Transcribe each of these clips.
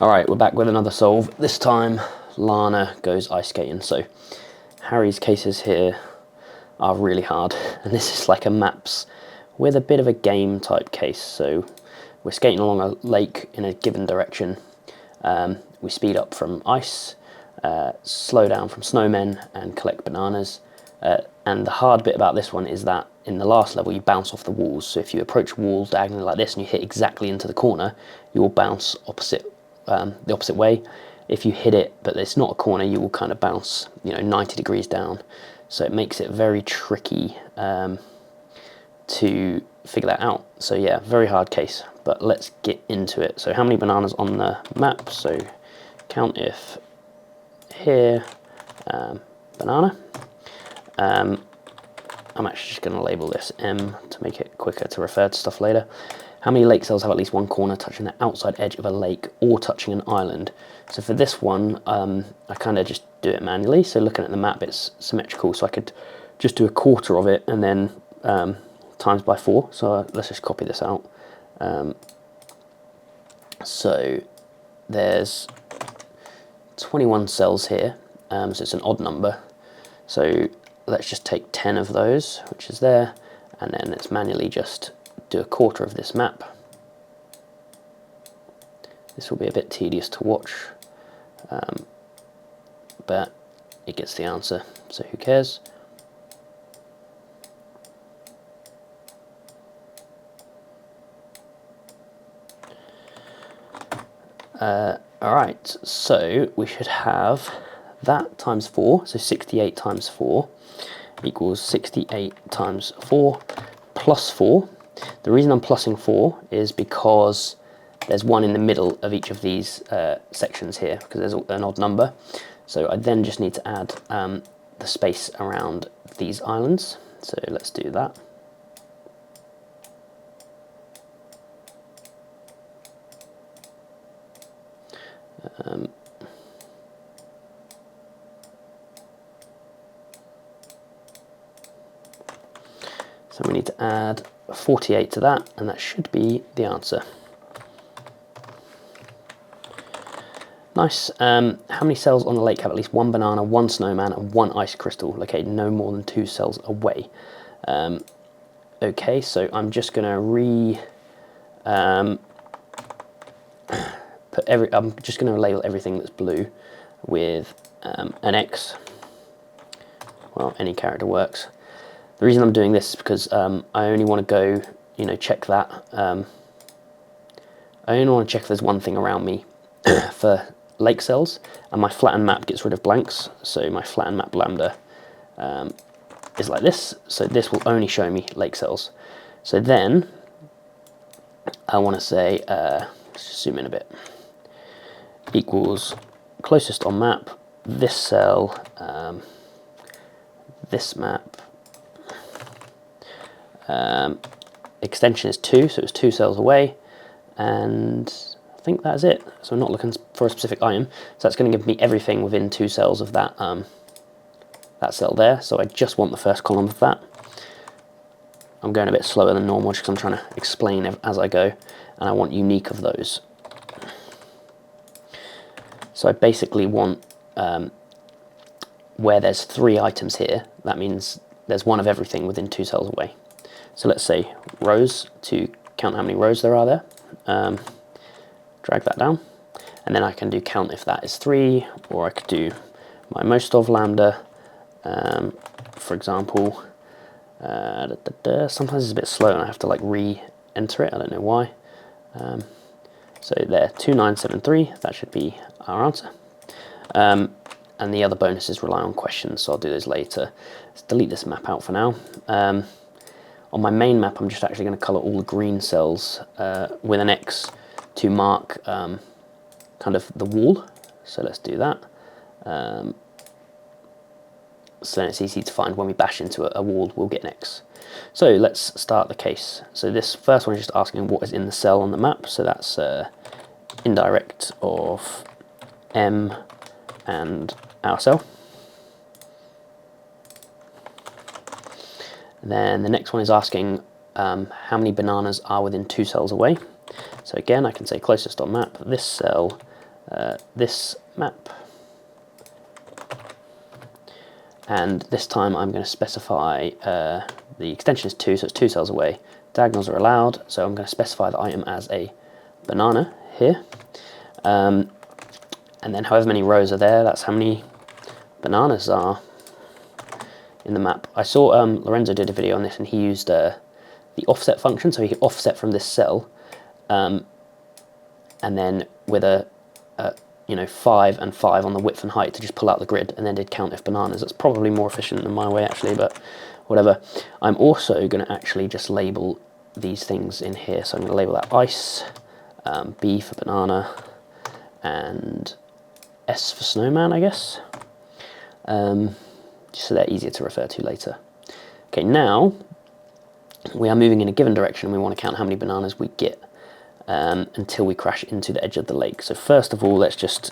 Alright, we're back with another solve. This time, Lana goes ice skating. So, Harry's cases here are really hard. And this is like a maps with a bit of a game type case. So, we're skating along a lake in a given direction. We speed up from ice, slow down from snowmen, and collect bananas. And the hard bit about this one is that in the last level you bounce off the walls. So if you approach walls diagonally like this and you hit exactly into the corner, you will bounce the opposite way. If you hit it but it's not a corner, you will kind of bounce 90 degrees down. So it makes it very tricky to figure that out. So yeah, very hard case, but let's get into it. So how many bananas on the map? So count if here, banana. I'm actually just going to label this M to make it quicker to refer to stuff later. How many lake cells have at least one corner touching the outside edge of a lake or touching an island? So for this one, I kind of just do it manually. So looking at the map, it's symmetrical. So I could just do a quarter of it and then times by 4. So let's just copy this out. So there's 21 cells here. So it's an odd number. So let's just take 10 of those, which is there, and then let's manually just do a quarter of this map. This will be a bit tedious to watch, but it gets the answer, so who cares? Alright, so we should have that times 4, so 68 times 4 equals 68 times 4 plus 4. The reason I'm plussing 4 is because there's one in the middle of each of these sections here, because there's an odd number. So I then just need to add the space around these islands. So let's do that. So we need to add 48 to that, and that should be the answer. Nice. How many cells on the lake have at least one banana, one snowman, and one ice crystal located no more than 2 cells away? Okay, so I'm just going to I'm just going to label everything that's blue with an X. Well, any character works. The reason I'm doing this is because I only want to go, check that. I only want to check if there's one thing around me for lake cells, and my flattened map gets rid of blanks. So my flattened map lambda is like this. So this will only show me lake cells. So then I want to say, let's just zoom in a bit, equals closest on map, this cell, this map, extension is 2, so it's 2 cells away, and I think that's it. So I'm not looking for a specific item, so that's going to give me everything within 2 cells of that that cell there. So I just want the first column of that. I'm going a bit slower than normal just because I'm trying to explain as I go, and I want unique of those. So I basically want where there's 3 items here, that means there's one of everything within 2 cells away. So let's say rows to count how many rows there are there. Drag that down, and then I can do count if that is 3, or I could do my most of lambda, for example. Sometimes it's a bit slow and I have to like re-enter it, I don't know why. So there, 2973, that should be our answer. And the other bonuses rely on questions, so I'll do those later. Let's delete this map out for now. On my main map, I'm just actually going to colour all the green cells with an X to mark kind of the wall. So let's do that. So then it's easy to find when we bash into a wall, we'll get an X. So let's start the case. So this first one is just asking what is in the cell on the map. So that's indirect of M and our cell. And then the next one is asking how many bananas are within 2 cells away. So again, I can say closest on map, this cell, this map, and this time I'm going to specify the extension is 2, so it's 2 cells away. Diagonals are allowed, so I'm going to specify the item as a banana here, and then however many rows are there, that's how many bananas are in the map. I saw Lorenzo did a video on this, and he used the offset function, so he could offset from this cell, and then with a 5 and 5 on the width and height to just pull out the grid, and then did count if bananas. That's probably more efficient than my way actually, but whatever. I'm also going to actually just label these things in here, so I'm going to label that ice, B for banana, and S for snowman, I guess, just so they're easier to refer to later. Okay, now we are moving in a given direction. We want to count how many bananas we get until we crash into the edge of the lake. So first of all, let's just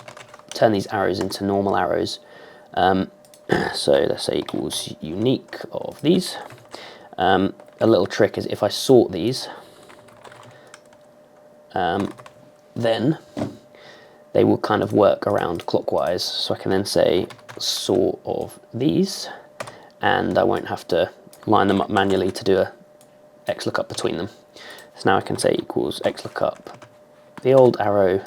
turn these arrows into normal arrows. So let's say equals unique of these. A little trick is if I sort these, then they will kind of work around clockwise. So I can then say sort of these, and I won't have to line them up manually to do a XLOOKUP between them. So now I can say equals XLOOKUP the old arrow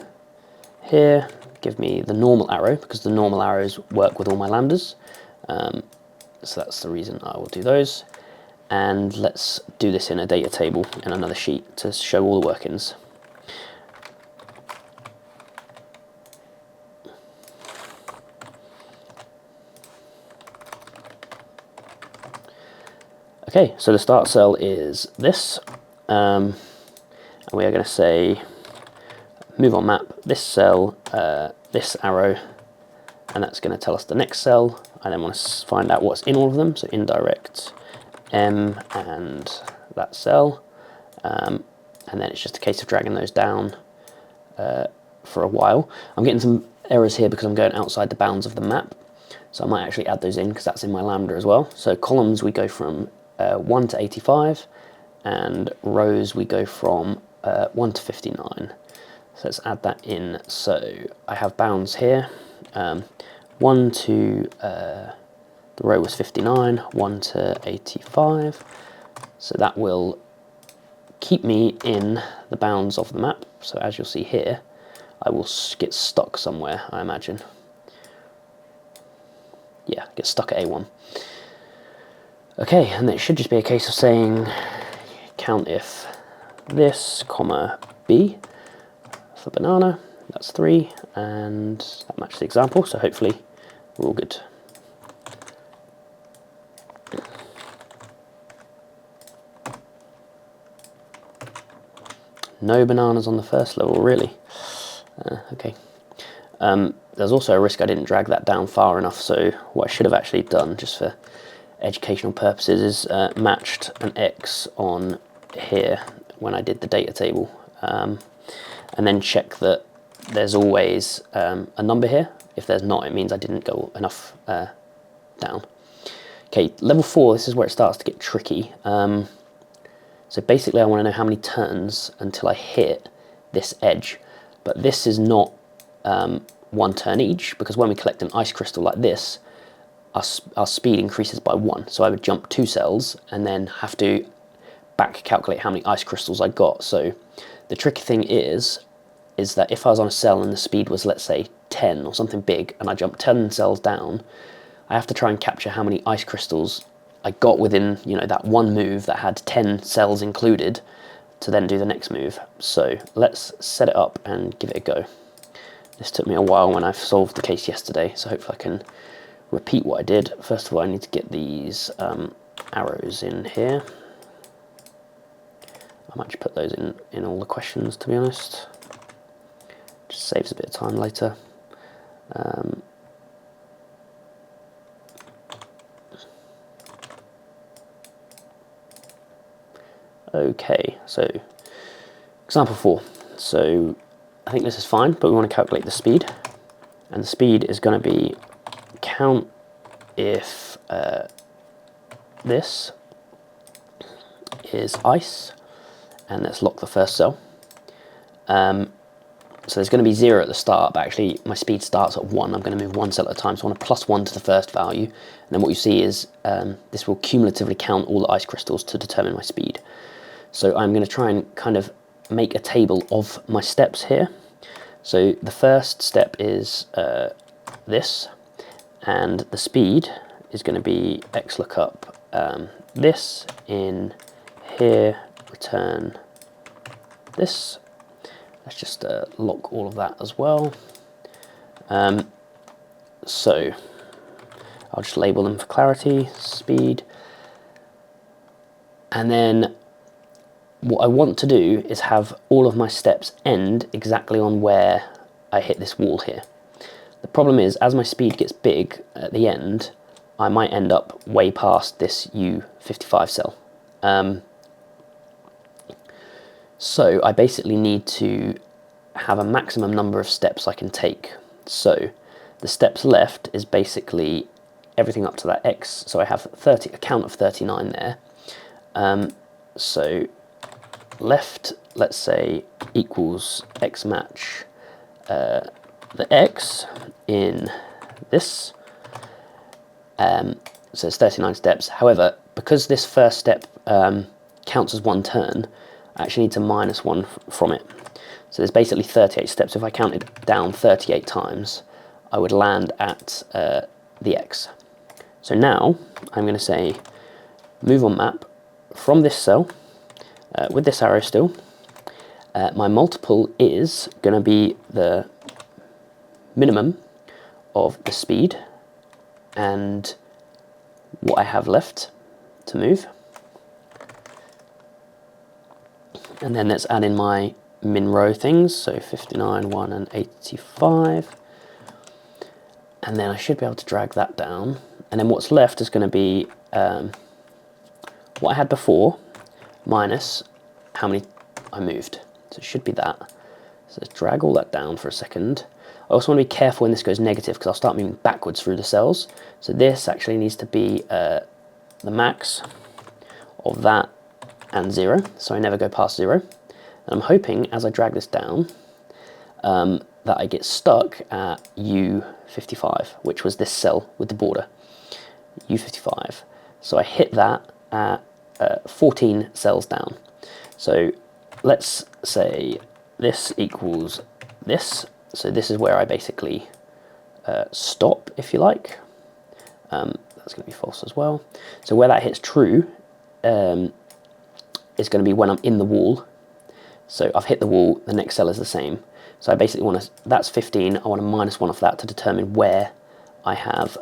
here, give me the normal arrow, because the normal arrows work with all my lambdas. So that's the reason I will do those. And let's do this in a data table in another sheet to show all the workings. Okay, so the start cell is this, and we are going to say move on map, this cell, this arrow, and that's going to tell us the next cell. I then want to find out what's in all of them, so indirect M and that cell, and then it's just a case of dragging those down for a while. I'm getting some errors here because I'm going outside the bounds of the map, so I might actually add those in because that's in my lambda as well. So columns we go from 1 to 85, and rows we go from 1 to 59. So let's add that in. So I have bounds here, 1 to, the row was 59, 1 to 85. So that will keep me in the bounds of the map. So as you'll see here, I will get stuck somewhere, I imagine. Yeah, get stuck at A1. Okay, and it should just be a case of saying count if this, comma, B for banana, that's 3, and that matches the example, so hopefully we're all good. No bananas on the first level, really? Okay. There's also a risk I didn't drag that down far enough, so what I should have actually done, just for educational purposes, is matched an X on here when I did the data table, and then check that there's always a number here. If there's not, it means I didn't go enough down. Okay, level 4, this is where it starts to get tricky. So basically I want to know how many turns until I hit this edge, but this is not 1 turn each, because when we collect an ice crystal like this, our speed increases by 1. So I would jump 2 cells and then have to back calculate how many ice crystals I got. So the tricky thing is that if I was on a cell and the speed was, let's say, 10 or something big, and I jumped 10 cells down, I have to try and capture how many ice crystals I got within, that one move that had 10 cells included, to then do the next move. So let's set it up and give it a go. This took me a while when I solved the case yesterday, so hopefully I can repeat what I did. First of all, I need to get these arrows in here. I might just put those in all the questions, to be honest. Just saves a bit of time later. Okay, so example 4. So I think this is fine, but we want to calculate the speed. And the speed is going to be count if this is ice, and let's lock the first cell. So there's going to be 0 at the start, but actually my speed starts at 1. I'm going to move 1 cell at a time, so I want to +1 to the first value. And then what you see is this will cumulatively count all the ice crystals to determine my speed. So I'm going to try and kind of make a table of my steps here. So the first step is this, and the speed is going to be xlookup this in here, return this. Let's just lock all of that as well. So I'll just label them for clarity, speed. And then what I want to do is have all of my steps end exactly on where I hit this wall here. The problem is, as my speed gets big at the end, I might end up way past this U55 cell. So I basically need to have a maximum number of steps I can take. So the steps left is basically everything up to that X. So I have a count of 39 there. So left, let's say, equals X match the X in this. So it's 39 steps. However, because this first step counts as 1 turn, I actually need to -1 from it. So there's basically 38 steps. If I counted down 38 times, I would land at the X. So now I'm going to say move on map from this cell with this arrow still. My multiple is going to be the minimum of the speed and what I have left to move. And then let's add in my min row things, so 59, 1 and 85. And then I should be able to drag that down. And then what's left is going to be what I had before minus how many I moved. So it should be that. So let's drag all that down for a second. I also want to be careful when this goes negative because I'll start moving backwards through the cells. So this actually needs to be the max of that and 0, so I never go past 0. And I'm hoping as I drag this down that I get stuck at U55, which was this cell with the border, U55. So I hit that at 14 cells down. So let's say this equals this. So this is where I basically stop, if you like. That's going to be false as well. So where that hits true is going to be when I'm in the wall. So I've hit the wall, the next cell is the same. So I basically want to, that's 15, I want to -1 off that to determine where I have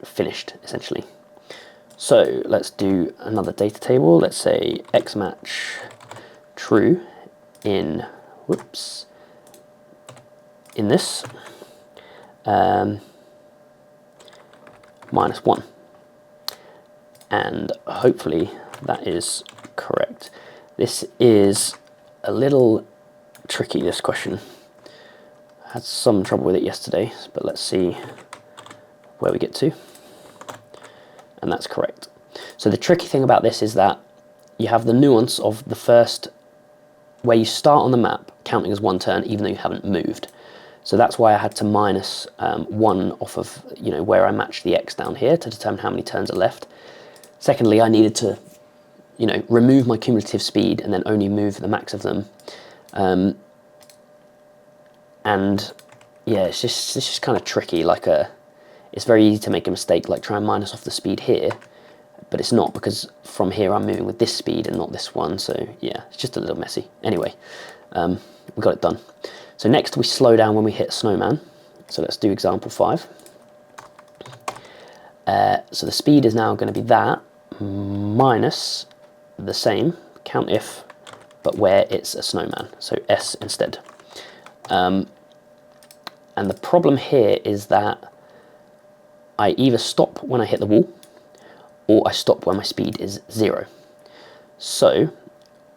finished, essentially. So let's do another data table. Let's say X match true in, whoops, in this, -1. And hopefully that is correct. This is a little tricky, this question. I had some trouble with it yesterday, but let's see where we get to. And that's correct. So the tricky thing about this is that you have the nuance of the first, where you start on the map counting as 1 turn even though you haven't moved. So that's why I had to -1 off of, you know, where I matched the X down here to determine how many turns are left. Secondly, I needed to, you know, remove my cumulative speed and then only move the max of them. And yeah, it's just kind of tricky. Like it's very easy to make a mistake, like try and minus off the speed here, but it's not, because from here I'm moving with this speed and not this one. So yeah, it's just a little messy. Anyway, we got it done. So next we slow down when we hit snowman. So let's do example 5. So the speed is now going to be that minus the same, count if, but where it's a snowman, so S instead. And the problem here is that I either stop when I hit the wall, or I stop when my speed is 0. So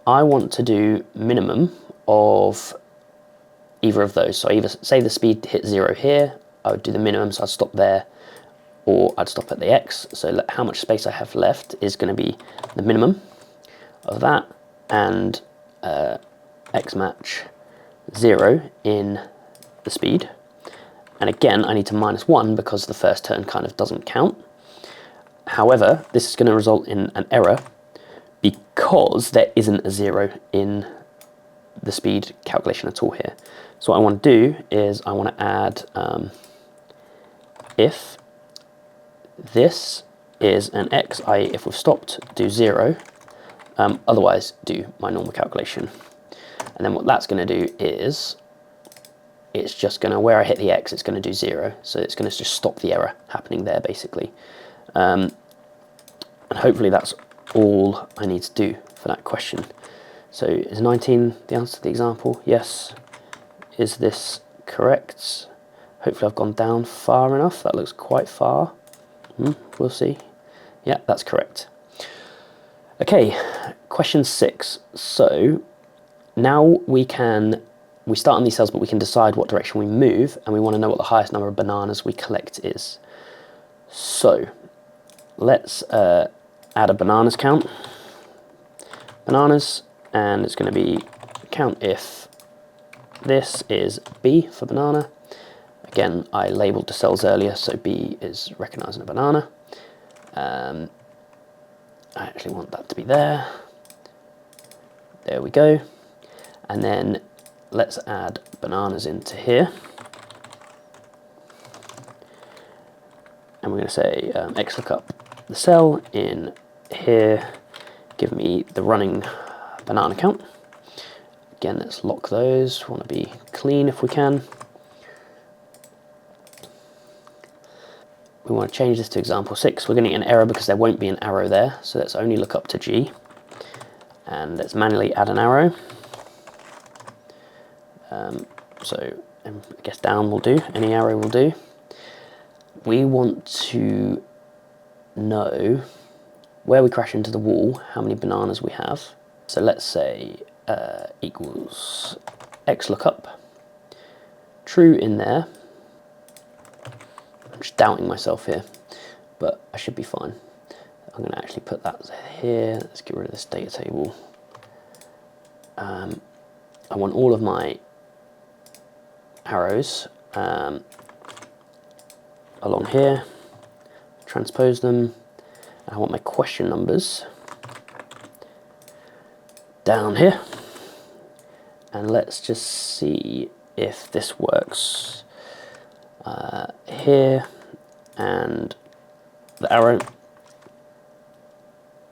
I want to do minimum of either of those. So I either say the speed hit 0 here, I would do the minimum, so I'd stop there, or I'd stop at the X. So how much space I have left is going to be the minimum of that, and X match 0 in the speed. And again, I need to -1 because the first turn kind of doesn't count. However, this is going to result in an error because there isn't a 0 in the speed calculation at all here. So what I want to do is I want to add if this is an x, i.e. if we've stopped, do 0, otherwise do my normal calculation. And then what that's going to do is, it's just going to, where I hit the x, it's going to do 0. So it's going to just stop the error happening there, basically. And hopefully that's all I need to do for that question. So is 19 the answer to the example? Yes. Is this correct? Hopefully I've gone down far enough. That looks quite far. We'll see. Yeah, that's correct. Okay, question 6. So now we start on these cells, but we can decide what direction we move, and we want to know what the highest number of bananas we collect is. So let's add a bananas count. Bananas, and it's going to be count if this is B for banana. Again, I labelled the cells earlier, so B is recognising a banana. I actually want that to be there. There we go. And then let's add bananas into here. And we're going to say xlookup the cell in here, give me the running banana count. Again, let's lock those. We want to be clean if we can. We want to change this to example 6. We're going to get an error because there won't be an arrow there, so let's only look up to G. And let's manually add an arrow. So I guess down will do, any arrow will do. We want to know where we crash into the wall, how many bananas we have. So let's say equals xlookup, true in there. I'm just doubting myself here, but I should be fine. I'm going to actually put that here. Let's get rid of this data table. I want all of my arrows along here, transpose them, and I want my question numbers down here. And let's just see if this works. Here, and the arrow,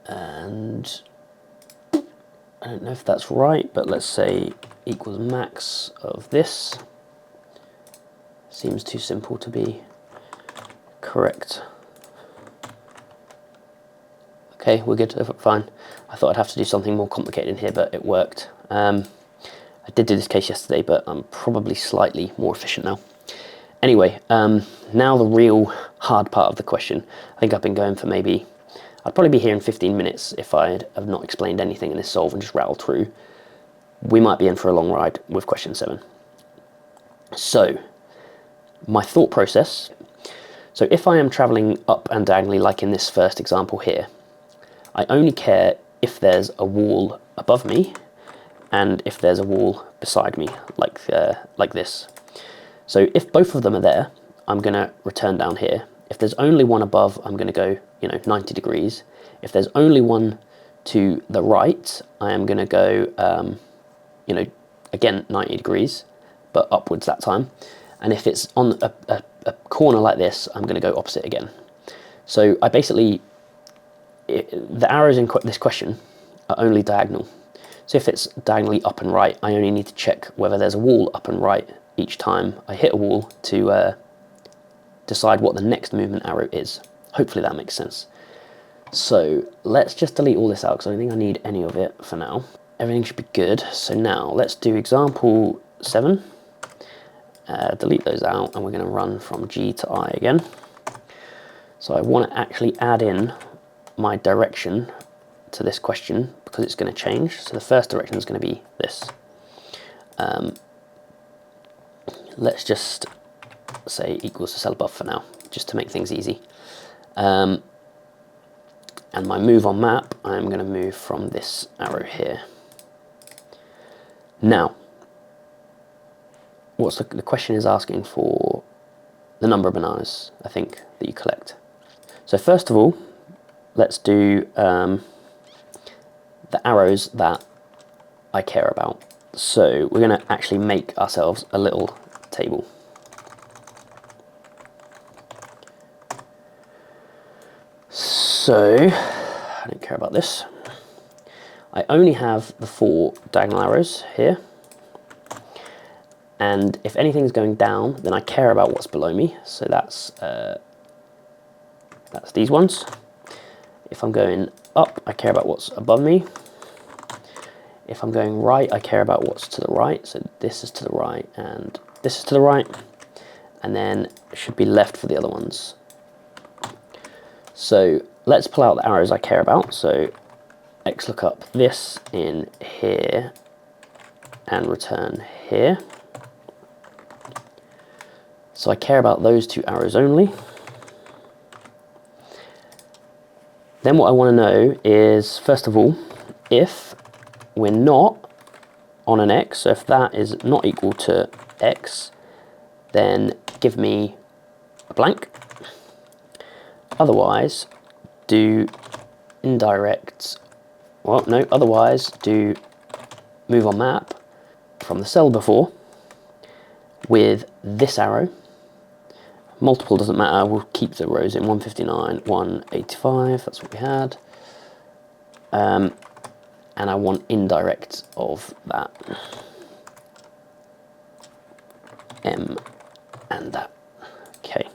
and I don't know if that's right, but let's say equals max of this. Seems too simple to be correct. Okay, we're good, fine. I thought I'd have to do something more complicated in here, but it worked. I did do this case yesterday, but I'm probably slightly more efficient now. Anyway, now the real hard part of the question. I think I've been going for I'd probably be here in 15 minutes if I have not explained anything in this solve and just rattled through. We might be in for a long ride with question 7. So, my thought process. So if I am travelling up and diagonally like in this first example here, I only care if there's a wall above me and if there's a wall beside me, like this. So if both of them are there, I'm going to return down here. If there's only one above, I'm going to go, 90 degrees. If there's only one to the right, I am going to go, again, 90 degrees, but upwards that time. And if it's on a corner like this, I'm going to go opposite again. So I basically, the arrows in this question are only diagonal. So if it's diagonally up and right, I only need to check whether there's a wall up and right each time I hit a wall to decide what the next movement arrow is. Hopefully that makes sense. So let's just delete all this out because I don't think I need any of it for now. Everything should be good. So now let's do example 7. Delete those out, and we're going to run from G to I again. So I want to actually add in my direction to this question because it's going to change. So the first direction is going to be this. Let's just say equals the cell above for now, just to make things easy. And my move on map, I'm going to move from this arrow here. Now, the question is asking for the number of bananas, I think, that you collect. So first of all, let's do the arrows that I care about. So we're going to actually make ourselves a little table. So I don't care about this. I only have the 4 diagonal arrows here. And if anything's going down, then I care about what's below me. So that's these ones. If I'm going up, I care about what's above me. If I'm going right, I care about what's to the right. So this is to the right and this is to the right. And then it should be left for the other ones. So let's pull out the arrows I care about. So X look up this in here and return here. So I care about those 2 arrows only. Then what I want to know is, first of all, if we're not on an X, so if that is not equal to X, then give me a blank. Otherwise, do indirect, well, no, otherwise do move on map from the cell before with this arrow. Multiple doesn't matter, we'll keep the rows in 159, 185, that's what we had. And I want indirect of that. M and that. Okay.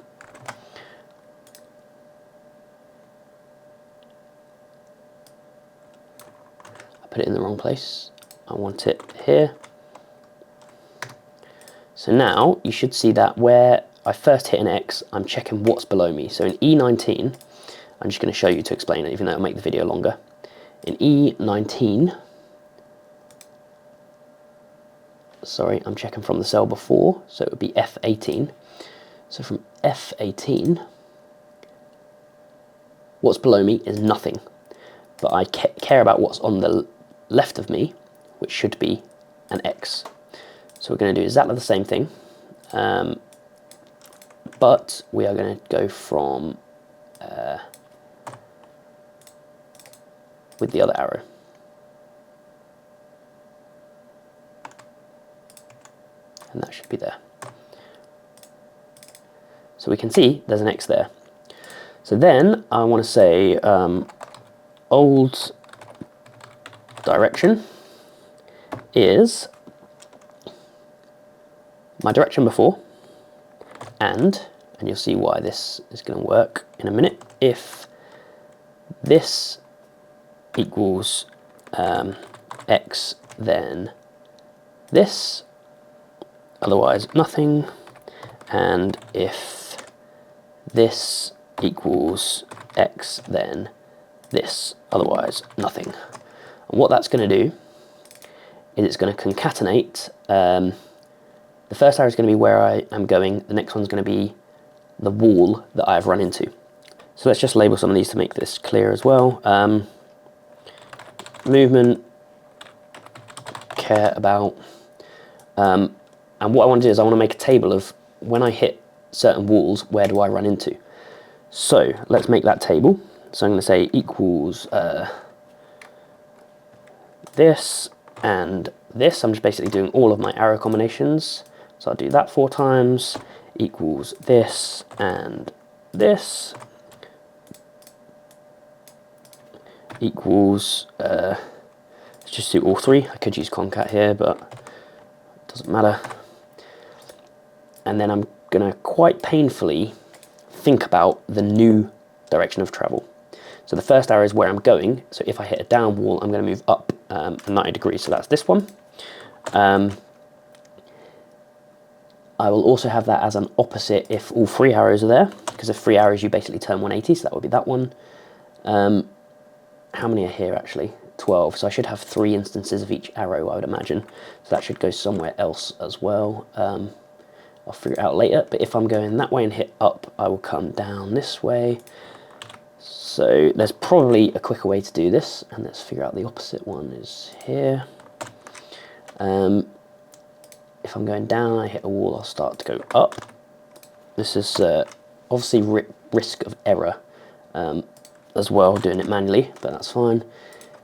I put it in the wrong place. I want it here. So now you should see that where I first hit an X, I'm checking what's below me. So in E19, I'm just going to show you to explain it, even though it'll make the video longer. In E19, sorry, I'm checking from the cell before, so it would be F18. So from F18, what's below me is nothing. But I care about what's on the left of me, which should be an X. So we're going to do exactly the same thing. But we are going to go from with the other arrow. And that should be there. So we can see there's an X there. So then I want to say old direction is my direction before, and you'll see why this is going to work in a minute. If this equals X, then this, otherwise nothing. And if this equals X, then this, otherwise nothing. And what that's going to do is it's going to concatenate. The first arrow is going to be where I am going, the next one's going to be the wall that I've run into. So let's just label some of these to make this clear as well. Movement, care about, and what I want to do is I want to make a table of when I hit certain walls, where do I run into? So let's make that table. So I'm going to say equals this and this. I'm just basically doing all of my arrow combinations. So I'll do that 4 times, equals this and this, equals, let's just do all 3. I could use concat here, but it doesn't matter. And then I'm going to quite painfully think about the new direction of travel. So the first arrow is where I'm going. So if I hit a down wall, I'm going to move up 90 degrees. So that's this one. I will also have that as an opposite if all 3 arrows are there, because if 3 arrows you basically turn 180, so that would be that one. How many are here actually? 12, so I should have 3 instances of each arrow, I would imagine. So that should go somewhere else as well. I'll figure it out later, but if I'm going that way and hit up, I will come down this way. So there's probably a quicker way to do this, and let's figure out the opposite one is here. If if I'm going down, I hit a wall, I'll start to go up. This is obviously risk of error as well, doing it manually, but that's fine.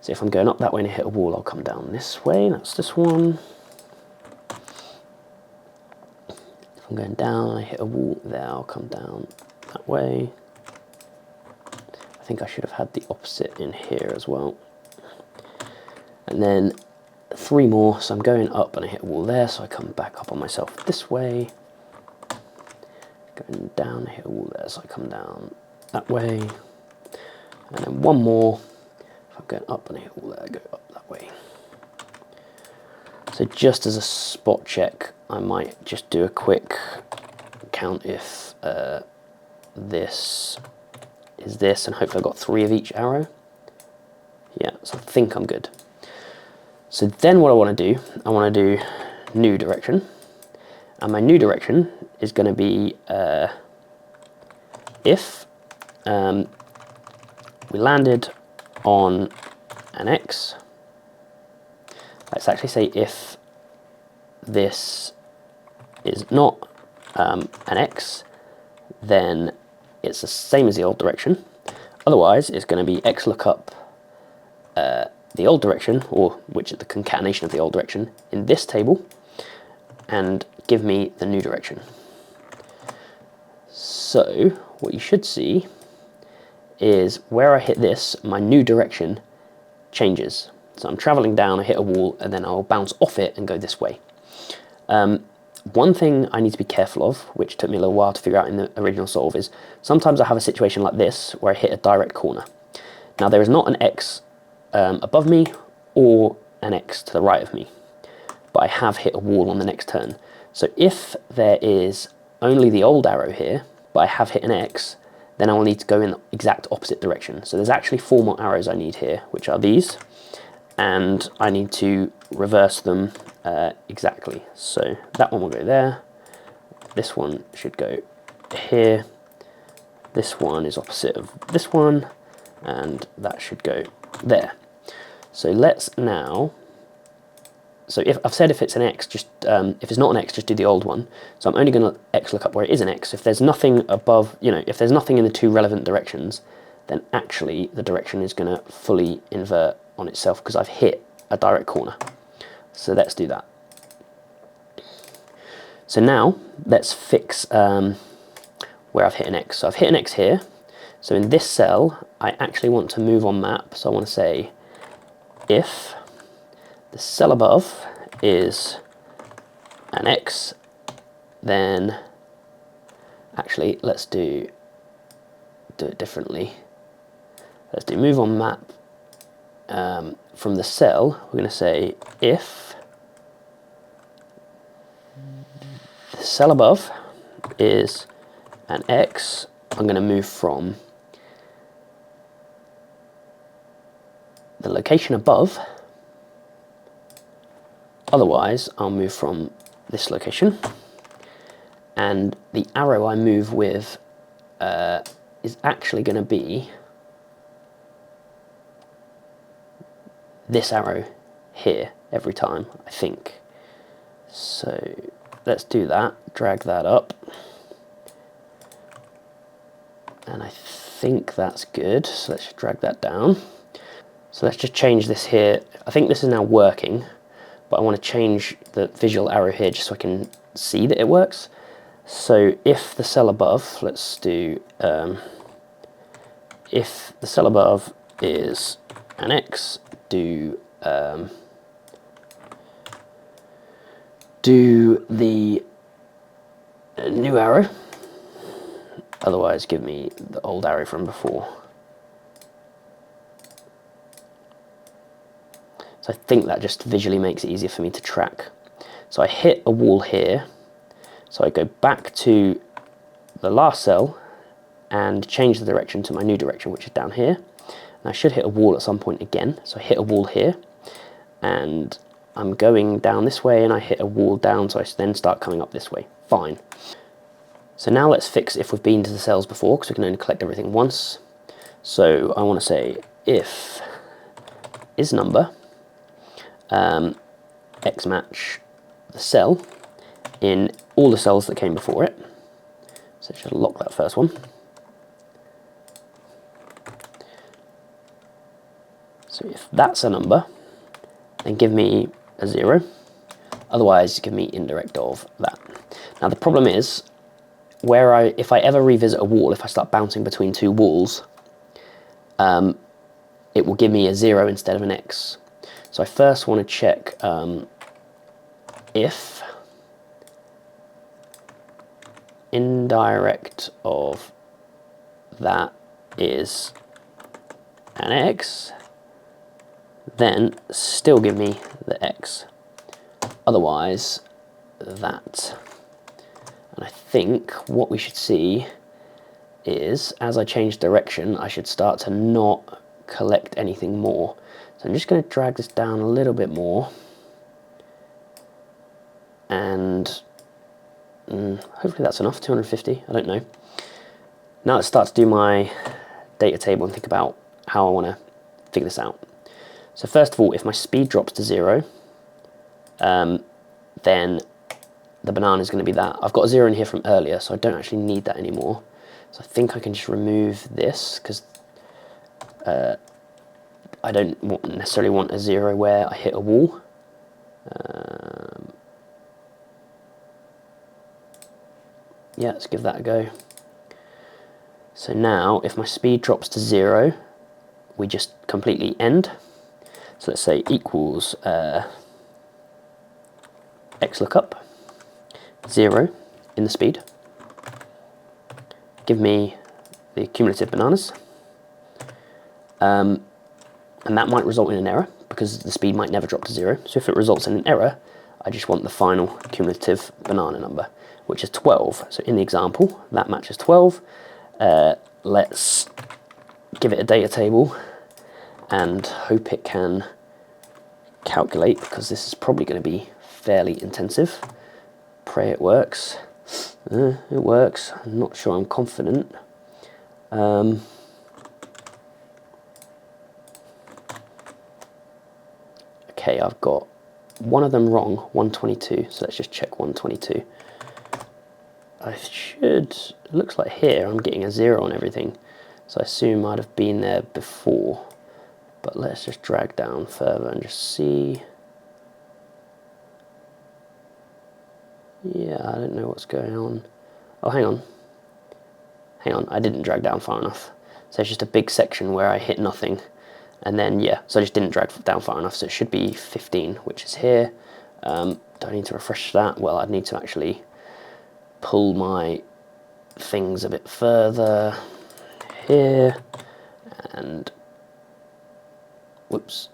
So if I'm going up that way and I hit a wall, I'll come down this way, that's this one. If I'm going down and I hit a wall there, I'll come down that way. I think I should have had the opposite in here as well. And then 3 more, so I'm going up and I hit a wall there, so I come back up on myself this way. Going down, I hit a wall there, so I come down that way. And then 1 more, if I'm going up and I hit a wall there, I go up that way. So just as a spot check, I might just do a quick count if this is this, and hopefully I've got 3 of each arrow. Yeah, so I think I'm good. So then what I want to do, I want to do new direction. And my new direction is going to be if we landed on an X. Let's actually say if this is not an X, then it's the same as the old direction. Otherwise, it's going to be X lookup the old direction, or which is the concatenation of the old direction, in this table, and give me the new direction. So what you should see is where I hit this, my new direction changes. So I'm traveling down, I hit a wall, and then I'll bounce off it and go this way. One thing I need to be careful of, which took me a little while to figure out in the original solve, is sometimes I have a situation like this where I hit a direct corner. Now there is not an X above me or an X to the right of me, but I have hit a wall on the next turn. So if there is only the old arrow here, but I have hit an X, then I will need to go in the exact opposite direction. So there's actually 4 more arrows I need here, which are these, and I need to reverse them exactly. So that one will go there, this one should go here, this one is opposite of this one, and that should go there. So let's now, so if I've said if it's an X, just if it's not an X, just do the old one. So I'm only going to X look up where it is an X. If there's nothing above, if there's nothing in the 2 relevant directions, then actually the direction is going to fully invert on itself because I've hit a direct corner. So let's do that. So now let's fix where I've hit an X. So I've hit an X here. So in this cell, I actually want to move on map. So I want to say if the cell above is an X, then actually let's do it differently. Let's do move on map. From the cell, we're going to say if the cell above is an X, I'm going to move from the location above. Otherwise, I'll move from this location, and the arrow I move with is actually going to be this arrow here every time, I think. So let's do that, drag that up, and I think that's good. So let's drag that down. So let's just change this here. I think this is now working, but I want to change the visual arrow here just so I can see that it works. So if the cell above, let's do, if the cell above is an X, do the new arrow, otherwise give me the old arrow from before. So I think that just visually makes it easier for me to track. So I hit a wall here, so I go back to the last cell and change the direction to my new direction, which is down here. And I should hit a wall at some point again, so I hit a wall here, and I'm going down this way, and I hit a wall down, so I then start coming up this way. Fine. So now let's fix if we've been to the cells before, because we can only collect everything once. So I want to say if is number X match the cell, in all the cells that came before it. So just lock that first one. So if that's a number, then give me a 0. Otherwise, give me indirect of that. Now the problem is, if I ever revisit a wall, if I start bouncing between two walls, it will give me a 0 instead of an x. So I first want to check if indirect of that is an x, then still give me the x. Otherwise, that. And I think what we should see is, as I change direction, I should start to not collect anything more. So I'm just going to drag this down a little bit more, and hopefully that's enough. 250, I don't know. Now let's start to do my data table and think about how I want to figure this out. So first of all, if my speed drops to 0, then the banana is going to be that. I've got a 0 in here from earlier, so I don't actually need that anymore. So I think I can just remove this, because I don't necessarily want a 0 where I hit a wall. Yeah, let's give that a go. So now, if my speed drops to 0, we just completely end. So let's say equals x lookup, 0 in the speed. Give me the cumulative bananas. And that might result in an error, because the speed might never drop to 0. So if it results in an error, I just want the final cumulative banana number, which is 12. So in the example, that matches 12. Let's give it a data table and hope it can calculate, because this is probably going to be fairly intensive. Pray it works. It works. I'm not sure I'm confident. Okay, I've got one of them wrong, 122, so let's just check 122. It looks like here I'm getting a 0 on everything, so I assume I'd have been there before. But let's just drag down further and just see. Yeah, I don't know what's going on. Oh, hang on. Hang on, I didn't drag down far enough. So it's just a big section where I hit nothing. And then, yeah, so I just didn't drag down far enough. So it should be 15, which is here. Do I need to refresh that? Well, I'd need to actually pull my things a bit further here. And, whoops.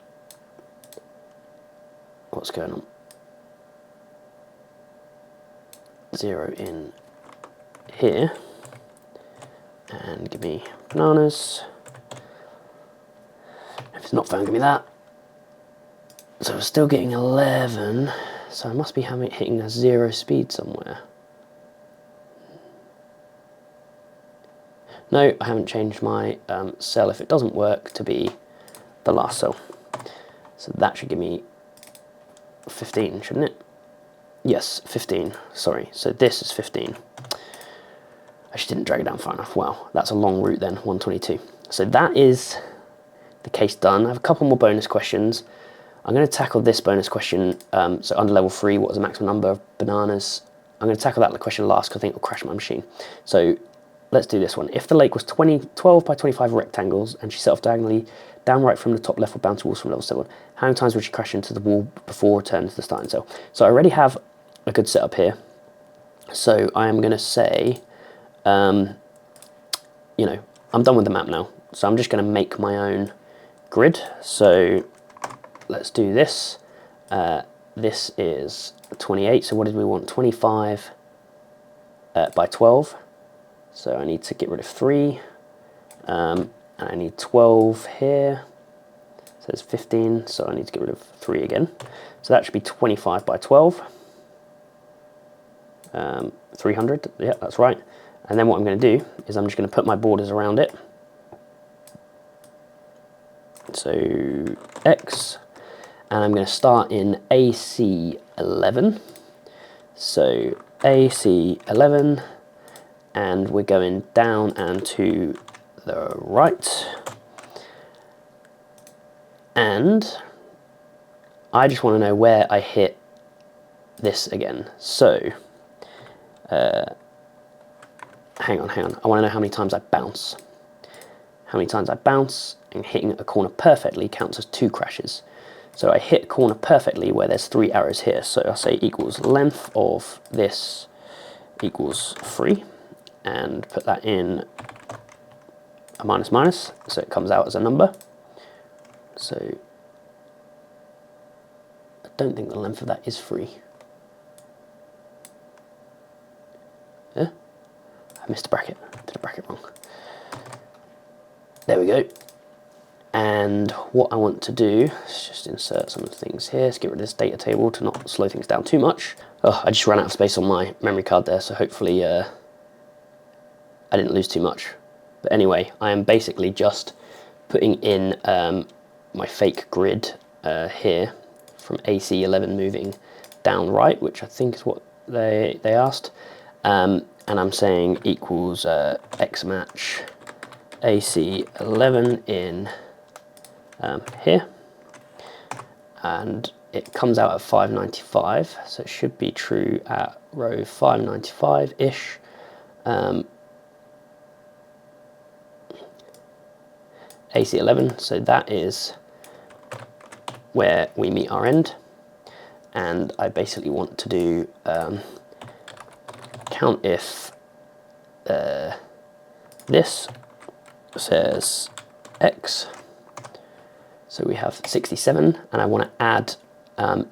What's going on? 0 in here. And give me bananas. If it's not found, give me that. So we're still getting 11. So I must be hitting a 0 speed somewhere. No, I haven't changed my cell, if it doesn't work, to be the last cell. So that should give me 15, shouldn't it? Yes, 15. Sorry. So this is 15. I just didn't drag it down far enough. Wow, that's a long route then, 122. So that is the case done. I have a couple more bonus questions. I'm going to tackle this bonus question. So under level 3, what is the maximum number of bananas? I'm going to tackle that question last, because I think it will crash my machine. So let's do this one. If the lake was 12 by 25 rectangles and she set off diagonally down right from the top left with bouncy walls from level 7, how many times would she crash into the wall before returning to the starting cell? So I already have a good setup here. So I am going to say, you know, I'm done with the map now. So I'm just going to make my own grid. So let's do this. This is 28. So what did we want? 25 by 12. So I need to get rid of 3. And I need 12 here. So it's 15. So I need to get rid of 3 again. So that should be 25 by 12. 300. Yeah, that's right. And then what I'm going to do is I'm just going to put my borders around it. So X, and I'm going to start in AC11. So AC11, and we're going down and to the right. And I just want to know where I hit this again. So, hang on. I want to know how many times I bounce. How many times I bounce, and hitting a corner perfectly counts as 2 crashes. So I hit a corner perfectly where there's 3 arrows here. So I'll say equals length of this equals 3, and put that in a minus minus, so it comes out as a number. So I don't think the length of that is 3. Yeah? I missed a bracket. I did a bracket wrong. There we go. And what I want to do is just insert some things here. Let's get rid of this data table to not slow things down too much. Oh, I just ran out of space on my memory card there, so hopefully I didn't lose too much. But anyway, I am basically just putting in my fake grid here from AC11 moving down right, which I think is what they asked. And I'm saying equals X match AC11 in here, and it comes out at 595, so it should be true at row 595-ish. AC11, so that is where we meet our end, and I basically want to do count if this says X. So we have 67, and I want to add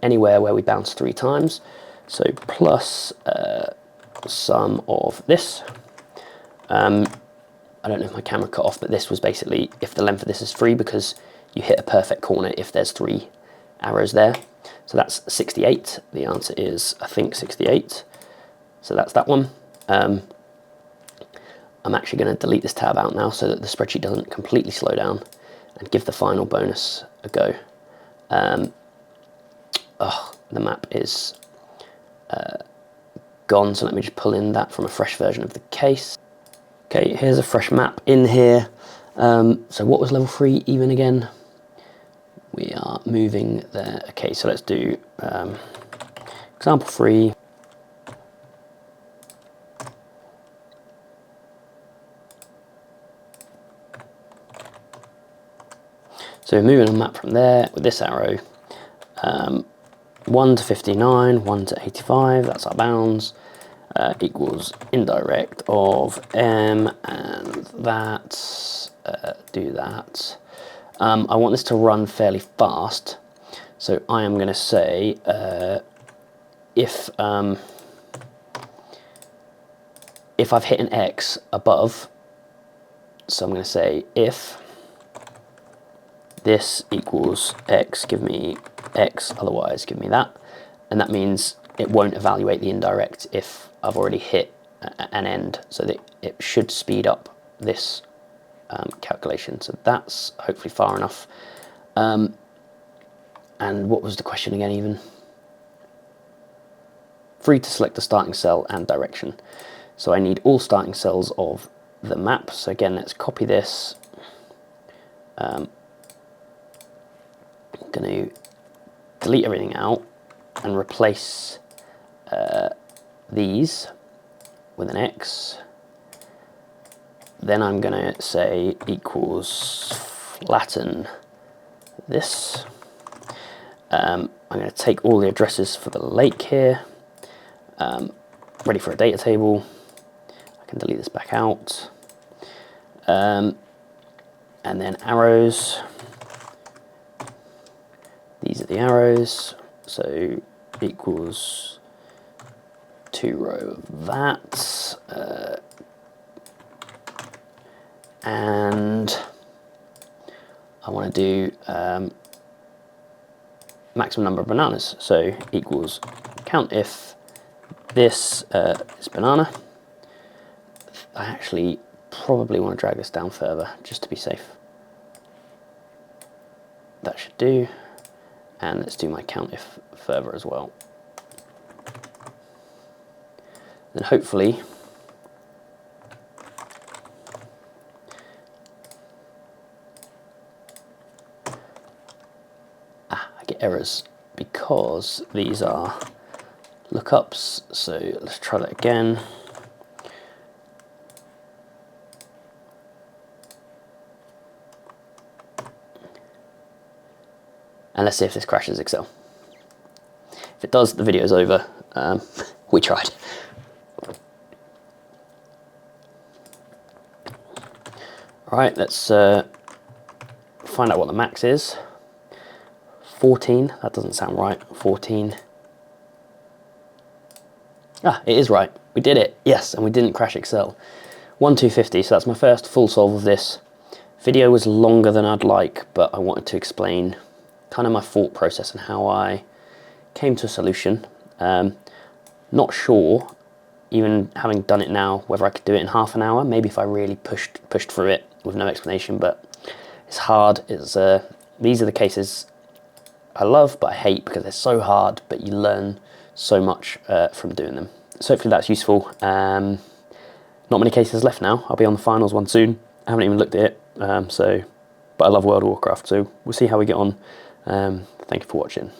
anywhere where we bounce 3 times. So plus sum of this. I don't know if my camera cut off, but this was basically if the length of this is 3, because you hit a perfect corner if there's 3 arrows there. So that's 68. The answer is, I think, 68. So that's that one. I'm actually going to delete this tab out now so that the spreadsheet doesn't completely slow down, and give the final bonus a go. The map is gone, so let me just pull in that from a fresh version of the case. Okay, here's a fresh map in here. So what was level 3 even again? We are moving there. Okay, so let's do example 3. So we're moving on map from there with this arrow. 1 to 59, 1 to 85, that's our bounds, equals indirect of M, and that, do that. I want this to run fairly fast, so I am going to say if I've hit an X above, so I'm going to say if this equals X, give me X, otherwise give me that. And that means it won't evaluate the indirect if I've already hit an end, so that it should speed up this calculation. So that's hopefully far enough. And what was the question again even? Free to select the starting cell and direction. So I need all starting cells of the map. So again, let's copy this. I'm going to delete everything out and replace these with an X. Then I'm going to say equals flatten this. I'm going to take all the addresses for the lake here. Ready for a data table. I can delete this back out. And then arrows. These are the arrows, so equals 2 row of that. And I want to do maximum number of bananas, so equals count if this is banana. I actually probably want to drag this down further just to be safe. That should do. And let's do my count if further as well. then hopefully I get errors because these are lookups. So let's try that again. And let's see if this crashes Excel. If it does, the video's over. We tried. All right, let's find out what the max is. 14, that doesn't sound right, 14. Ah, it is right, we did it, yes, and we didn't crash Excel. 1250, so that's my first full solve of this. Video was longer than I'd like, but I wanted to explain kind of my thought process and how I came to a solution. Not sure, even having done it now, whether I could do it in half an hour, maybe if I really pushed through it with no explanation, but it's hard. It's these are the cases I love, but I hate because they're so hard, but you learn so much from doing them. So hopefully that's useful. Not many cases left now. I'll be on the finals one soon. I haven't even looked at it, but I love World of Warcraft, so we'll see how we get on. Thank you for watching.